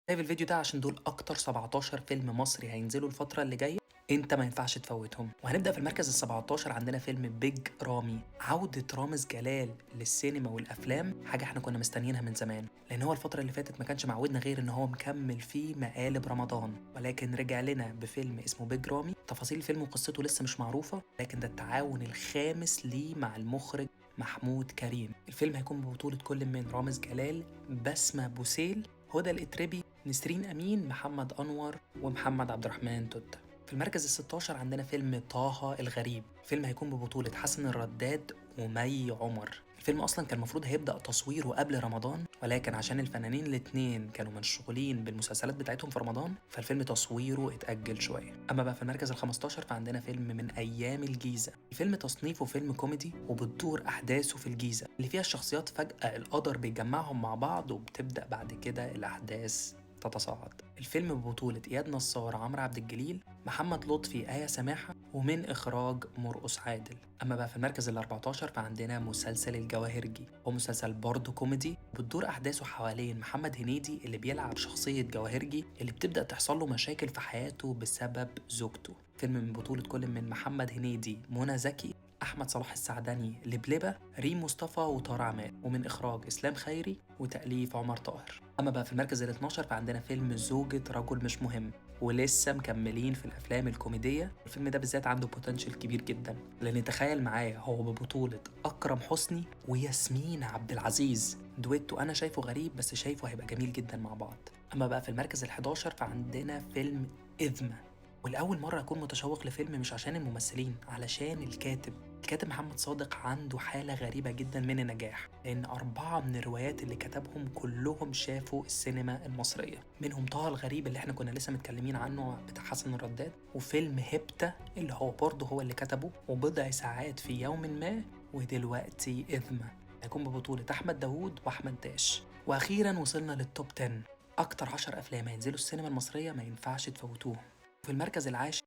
شايف الفيديو ده عشان دول اكتر 17 فيلم مصري هينزلوا الفترة اللي جاية. انت ما ينفعش تفوتهم. وهنبدأ في المركز ال 17 عندنا فيلم بيج رامي. عودة رامز جلال للسينما والافلام حاجة احنا كنا مستنيينها من زمان، لان هو الفترة اللي فاتت ما كانش معودنا غير ان هو مكمل في مقالب رمضان، ولكن رجع لنا بفيلم اسمه بيج رامي. تفاصيل الفيلم وقصته لسه مش معروفة، لكن ده التعاون الخامس ليه مع المخرج محمود كريم. الفيلم هيكون ببطولة كل من رامز جلال، بسمة بوسيل، هدى الإتربي، نسرين أمين، محمد أنور، ومحمد عبد الرحمن توتة. في المركز ال 16 عندنا فيلم طه الغريب. الفيلم هيكون ببطولة حسن الرداد ومي عمر. الفيلم أصلا كان المفروض هيبدأ تصويره قبل رمضان، ولكن عشان الفنانين الاتنين كانوا مشغولين بالمسلسلات بتاعتهم في رمضان، فالفيلم تصويره اتأجل شوية. أما بقى في المركز ال 15 فعندنا فيلم من أيام الجيزة. الفيلم تصنيفه فيلم كوميدي، وبتدور أحداثه في الجيزة اللي فيها الشخصيات فجأة القدر بيجمعهم مع بعض، وبتبدأ بعد كده الأحداث تتصاعد. الفيلم ببطولة إياد نصار، عمرو عبد الجليل، محمد لطفي، آية سماحة، ومن إخراج مرقص عادل. أما بقى في المركز ال 14 فعندنا مسلسل الجواهرجي. هو مسلسل برضه كوميدي، بتدور أحداثه حوالين محمد هنيدي اللي بيلعب شخصية جواهرجي اللي بتبدأ تحصل له مشاكل في حياته بسبب زوجته. فيلم من بطولة كل من محمد هنيدي، منى زكي، أحمد صلاح السعدني، لبلبة، ريم مصطفى، وطارق عماد، ومن إخراج إسلام خيري وتأليف عمر طاهر. أما بقى في المركز ال 12 فعندنا فيلم زوجة رجل مش مهم. ولسه مكملين في الأفلام الكوميدية. الفيلم ده بالذات عنده بوتنشال كبير جدا، لأن تخيل معايا هو ببطولة أكرم حسني وياسمين عبد العزيز. دويتو أنا شايفه غريب، بس شايفه هيبقى جميل جدا مع بعض. أما بقى في المركز ال 11 فعندنا فيلم إذمة. والأول مرة أكون متشوق لفيلم مش عشان الممثلين، علشان الكاتب محمد صادق عنده حالة غريبة جدا من النجاح، لأن 4 من الروايات اللي كتبهم كلهم شافوا السينما المصرية، منهم طه الغريب اللي احنا كنا لسه متكلمين عنه بتاع حسن الرداد، وفيلم هيبتا اللي هو برضه هو اللي كتبه، وبضع ساعات في يوم ما، ودلوقتي إذمة. هيكون ببطولة أحمد داوود وأحمد داش. وأخيرا وصلنا للتوب 10، أكتر 10 أفلام هينزلوا السينما المصرية ما ينفعش تفوتوهم. في المركز العاشر